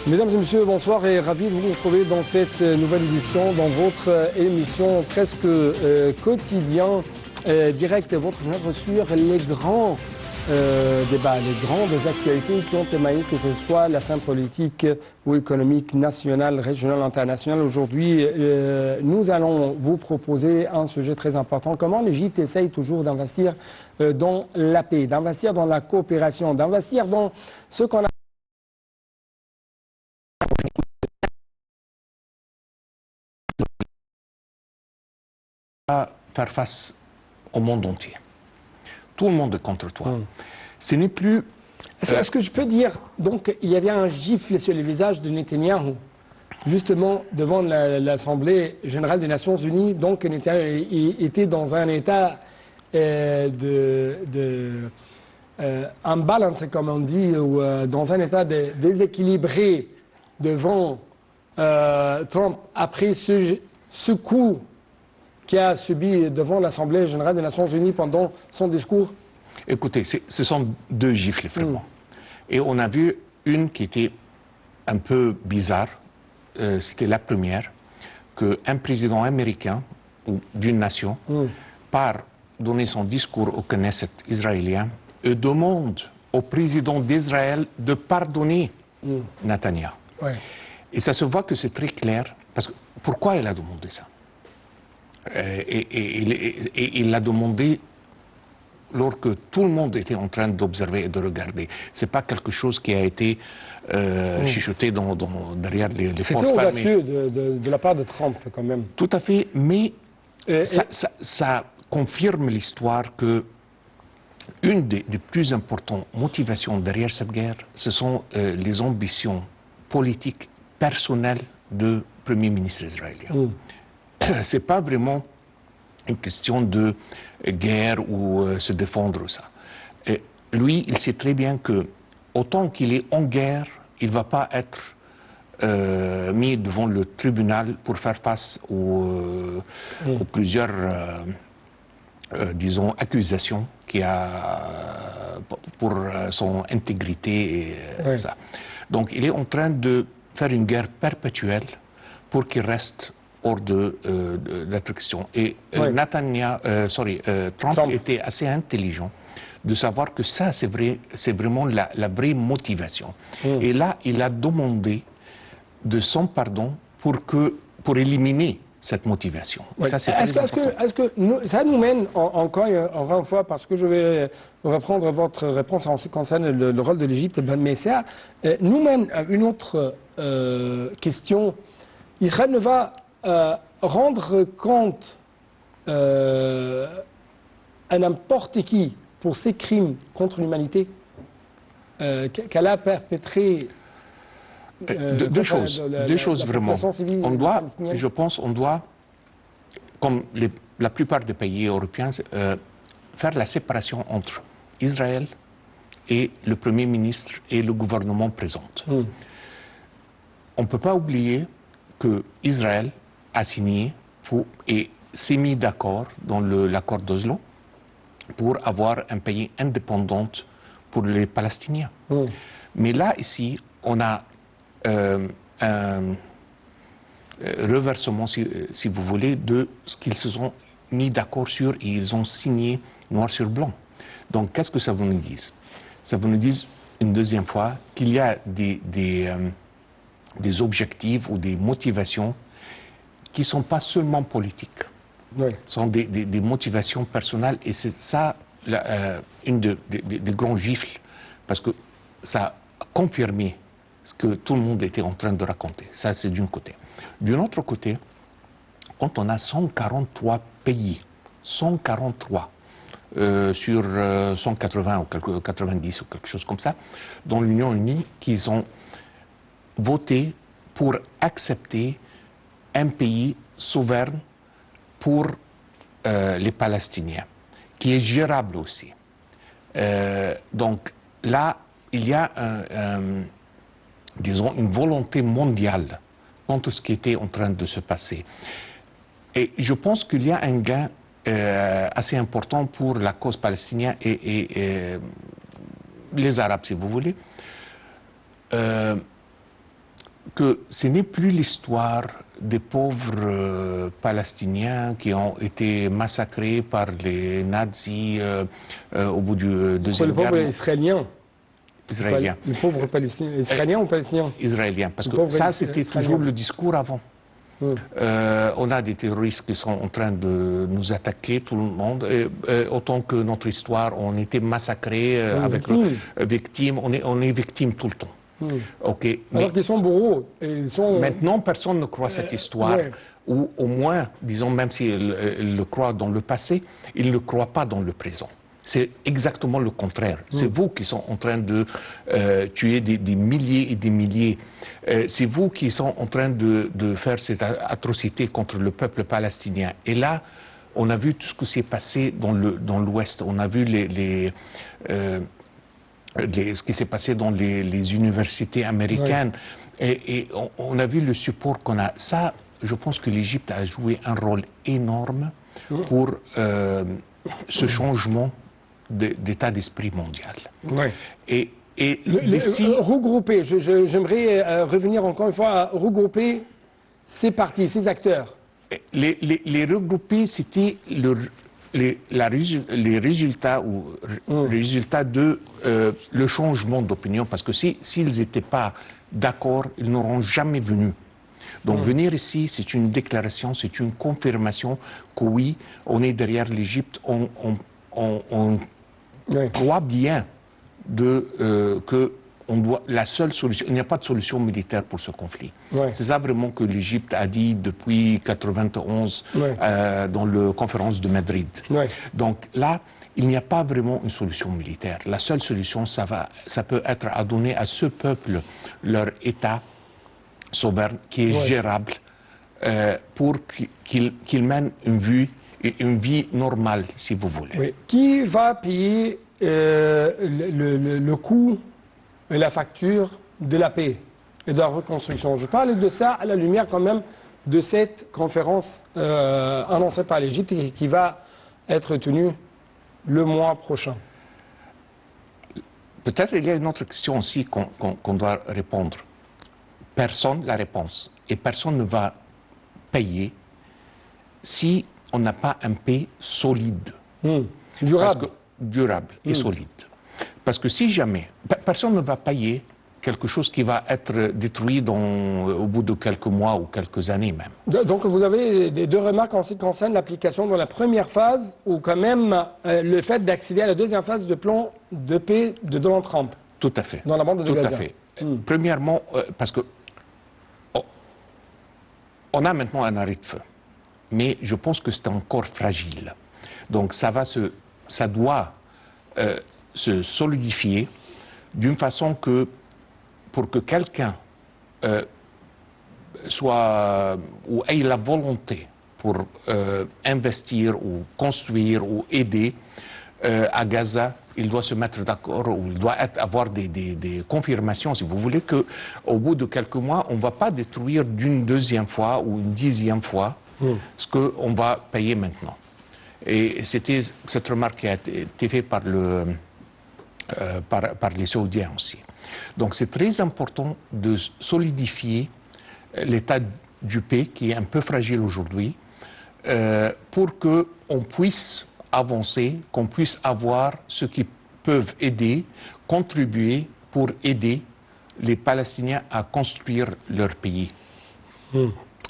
Mesdames et messieurs, bonsoir et ravi de vous retrouver dans cette nouvelle édition, dans votre émission presque quotidien, direct, votre œuvre sur les grands débats, les grandes actualités qui ont émaillé, que ce soit la scène politique ou économique, nationale, régionale, internationale. Aujourd'hui, nous allons vous proposer un sujet très important. Comment l'Égypte essaye toujours d'investir dans la paix, d'investir dans la coopération, d'investir dans ce qu'on a faire face au monde entier. Tout le monde est contre toi. Ce n'est plus... Est-ce que je peux dire, donc, il y avait un gifle sur le visage de Netanyahou, justement devant l'Assemblée générale des Nations Unies. Donc, Netanyahou était dans un état imbalance, comme on dit, ou dans un état déséquilibré devant Trump après ce coup qu'il a subi devant l'Assemblée générale des Nations Unies pendant son discours. Écoutez, ce sont deux gifles vraiment. Et on a vu une qui était un peu bizarre. C'était la première, qu'un président américain ou d'une nation part donner son discours au Knesset israélien et demande au président d'Israël de pardonner Netanyahou. Ouais. Et ça se voit que c'est très clair, parce que pourquoi il a demandé ça? Il l'a demandé lorsque tout le monde était en train d'observer et de regarder. C'est pas quelque chose qui a été chuchoté derrière les portes fermées. C'était audacieux de la part de Trump, quand même. Tout à fait, mais ça confirme l'histoire que une des plus importantes motivations derrière cette guerre, ce sont les ambitions politiques personnelles du Premier ministre israélien. C'est pas vraiment une question de guerre ou se défendre ça. Et lui, il sait très bien que autant qu'il est en guerre, il ne va pas être mis devant le tribunal pour faire face aux plusieurs, disons, accusations qu'il a pour son intégrité et ça. Donc il est en train de faire une guerre perpétuelle pour qu'il reste hors de la question. Et Trump était assez intelligent de savoir que ça, c'est vraiment la vraie motivation. Et là, il a demandé de son pardon pour éliminer cette motivation. Est-ce que ça nous mène, encore une fois, parce que je vais reprendre votre réponse en ce qui concerne le rôle de l'Égypte, mais ça nous mène à une autre question. Israël ne va rendre compte à n'importe qui pour ses crimes contre l'humanité qu'elle a perpétrés. Deux choses vraiment. On doit, je pense, comme la plupart des pays européens, faire la séparation entre Israël et le Premier ministre et le gouvernement présent. On ne peut pas oublier que Israël a signé et s'est mis d'accord dans l'accord d'Oslo pour avoir un pays indépendant pour les Palestiniens. Mais là, ici, on a un reversement, si vous voulez, de ce qu'ils se sont mis d'accord sur et ils ont signé noir sur blanc. Donc, qu'est-ce que ça vous nous dit? Ça vous nous dit une deuxième fois qu'il y a des objectifs ou des motivations qui ne sont pas seulement politiques. Ce sont des motivations personnelles et c'est ça une des grands gifles parce que ça a confirmé ce que tout le monde était en train de raconter. Ça, c'est d'un côté. D'un autre côté, quand on a 143 pays, 143 sur 180 ou 90 ou quelque chose comme ça, dans l'Union Unie, qui ont voté pour accepter un pays souverain pour les Palestiniens, qui est gérable aussi. Donc là, il y a disons, une volonté mondiale contre ce qui était en train de se passer. Et je pense qu'il y a un gain assez important pour la cause palestinienne et les Arabes, si vous voulez. que ce n'est plus l'histoire des pauvres Palestiniens qui ont été massacrés par les nazis au bout du Deuxième Guerre mondiale. Israéliens. Les pauvres Palestiniens. Israéliens ou Palestiniens? Israéliens, parce que ça c'était toujours le discours avant. On a des terroristes qui sont en train de nous attaquer, tout le monde. Autant que notre histoire, on était massacrés avec victimes, on est victimes tout le temps. Okay, alors qu'ils sont bourreaux. Ils sont... Maintenant, personne ne croit cette histoire, ou au moins, disons, même s'ils le croient dans le passé, ils ne le croient pas dans le présent. C'est exactement le contraire. C'est vous qui sont en train de tuer des milliers et des milliers. C'est vous qui sont en train de faire cette atrocité contre le peuple palestinien. Et là, on a vu tout ce qui s'est passé dans l'Ouest. On a vu ce qui s'est passé dans les universités américaines. Et on a vu le support qu'on a. Ça, je pense que l'Égypte a joué un rôle énorme pour ce changement d'état d'esprit mondial. Et regrouper, j'aimerais revenir encore une fois à regrouper ces partis, ces acteurs. Les regrouper, c'était les résultats de le changement d'opinion, parce que s'ils n'étaient pas d'accord, ils n'auront jamais venu. Donc venir ici, c'est une déclaration, c'est une confirmation que oui, on est derrière l'Égypte, on croit bien que la seule solution, il n'y a pas de solution militaire pour ce conflit. C'est ça vraiment que l'Égypte a dit depuis 1991 dans la conférence de Madrid. Donc là, il n'y a pas vraiment une solution militaire. La seule solution, ça peut être à donner à ce peuple leur État souverain qui est gérable pour qu'il mène une vie normale, si vous voulez. Qui va payer le coût et la facture de la paix et de la reconstruction? Je parle de ça à la lumière quand même de cette conférence annoncée par l'Égypte et qui va être tenue le mois prochain. Peut-être il y a une autre question aussi qu'on doit répondre. Personne la réponse. Et personne ne va payer si on n'a pas un paix solide. Durable. Durable et solide. Parce que si jamais, personne ne va payer quelque chose qui va être détruit au bout de quelques mois ou quelques années même. Donc vous avez deux remarques en ce qui concerne l'application dans la première phase ou quand même le fait d'accéder à la deuxième phase de plan de paix de Donald Trump. Tout à fait. Dans la bande de Gaza. Tout à fait. Premièrement, parce que on a maintenant un arrêt de feu, mais je pense que c'est encore fragile. Donc ça doit se solidifier d'une façon que pour que quelqu'un ait la volonté pour investir ou construire ou aider à Gaza, il doit se mettre d'accord ou il doit avoir des confirmations, si vous voulez, qu'au bout de quelques mois, on ne va pas détruire d'une deuxième fois ou une dixième fois ce qu'on va payer maintenant. Et c'était cette remarque qui a été faite par les Saoudiens aussi. Donc c'est très important de solidifier l'état du pays qui est un peu fragile aujourd'hui pour qu'on puisse avancer, qu'on puisse avoir ceux qui peuvent aider, contribuer pour aider les Palestiniens à construire leur pays.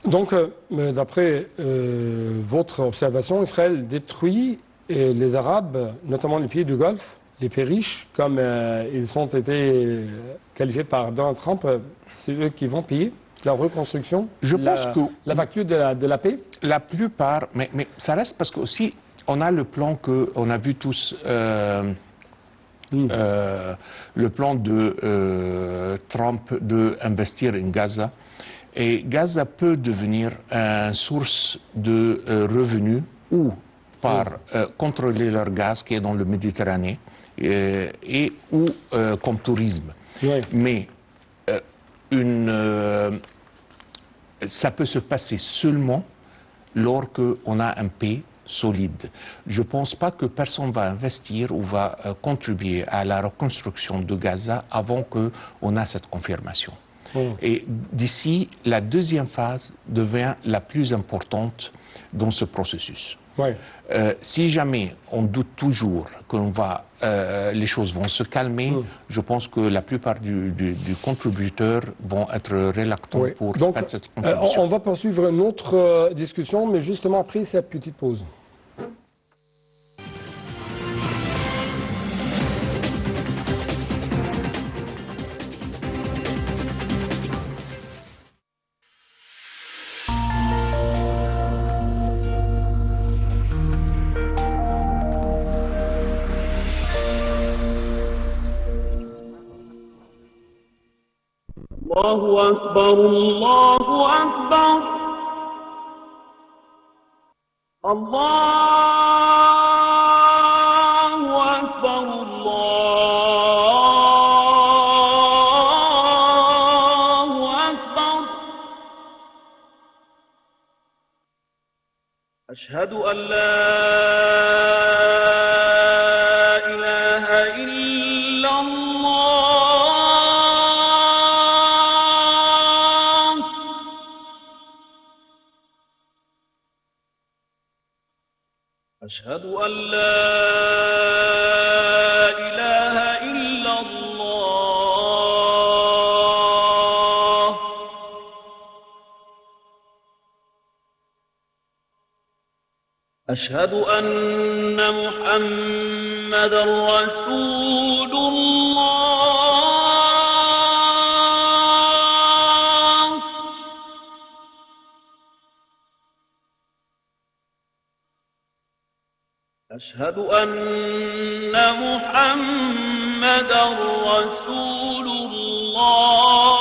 Donc, d'après votre observation, Israël détruit les Arabes, notamment les pays du Golfe, les pays riches, comme ils ont été qualifiés par Donald Trump, c'est eux qui vont payer la reconstruction, je pense que la facture de la paix? La plupart, mais ça reste parce que aussi on a le plan qu'on a vu tous, le plan de Trump d'investir en Gaza. Et Gaza peut devenir une source de revenus ou par contrôler leur gaz qui est dans le Méditerranée ou comme tourisme. Mais ça peut se passer seulement lorsqu'on a un pays solide. Je ne pense pas que personne va investir ou va contribuer à la reconstruction de Gaza avant qu'on a cette confirmation. Et d'ici, la deuxième phase devient la plus importante dans ce processus. Ouais. Si jamais on doute toujours que les choses vont se calmer, je pense que la plupart du contributeurs vont être réluctants pour faire cette contribution. On va poursuivre notre discussion, mais justement après cette petite pause. الله أكبر الله أكبر الله أكبر الله أكبر أشهد أن لا إله إلا الله أشهد أن لا إله إلا الله أشهد أن محمدًا رسول الله أشهد أن محمدًا رسول الله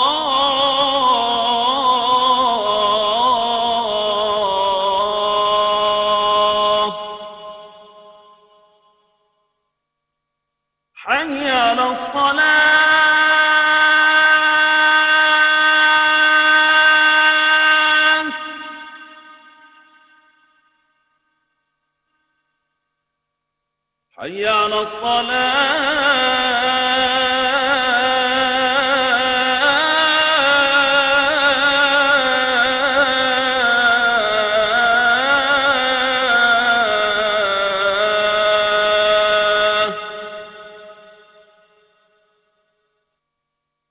حي على الصلاة حي على الصلاة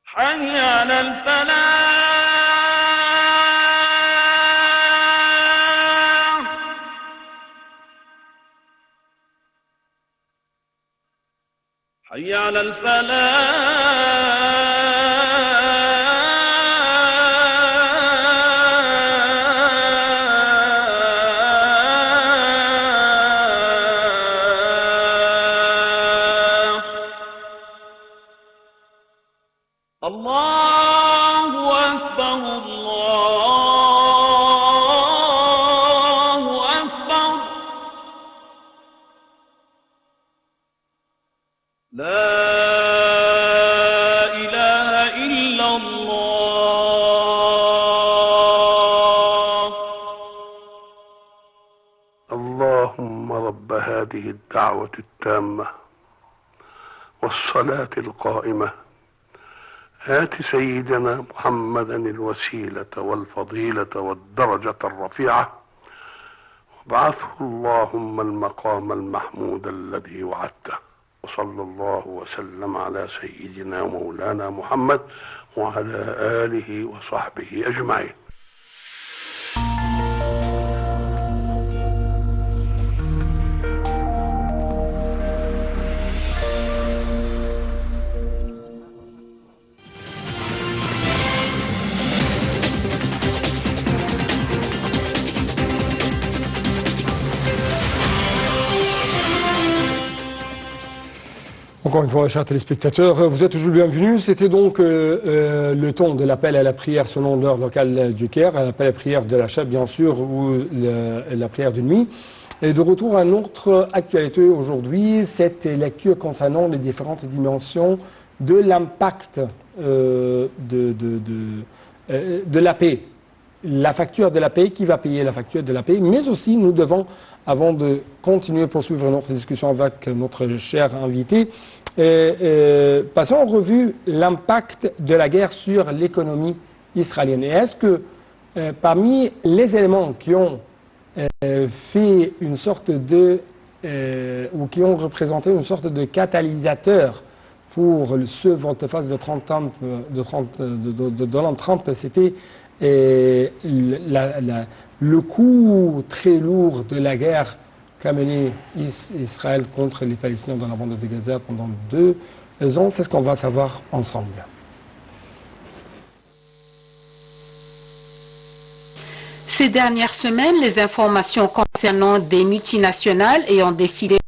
حي على الفلاح حي على الفلاح الله أكبر الله أكبر لا إله إلا الله اللهم رب هذه الدعوة التامة والصلاة القائمة هات سيدنا محمدا الوسيلة والفضيلة والدرجة الرفيعة وابعثه اللهم المقام المحمود الذي وعدته وصلى الله وسلم على سيدنا مولانا محمد وعلى آله وصحبه أجمعين. Encore une fois, chers téléspectateurs, vous êtes toujours bienvenus. C'était donc le temps de l'appel à la prière selon l'heure locale du Caire, l'appel à la prière de l'achat bien sûr, ou la prière de nuit. Et de retour à notre actualité aujourd'hui, cette lecture concernant les différentes dimensions de l'impact de la paix. La facture de la paix, qui va payer la facture de la paix, mais aussi nous devons, avant de continuer, poursuivre notre discussion avec notre cher invité, Passons en revue l'impact de la guerre sur l'économie israélienne. Et est-ce que parmi les éléments qui ont fait une sorte de ou qui ont représenté une sorte de catalyseur pour ce volte-face de Donald Trump, c'était le coup très lourd de la guerre qu'a menée Israël contre les Palestiniens dans la bande de Gaza pendant 2 ans. C'est ce qu'on va savoir ensemble. Ces dernières semaines, les informations concernant des multinationales ayant décidé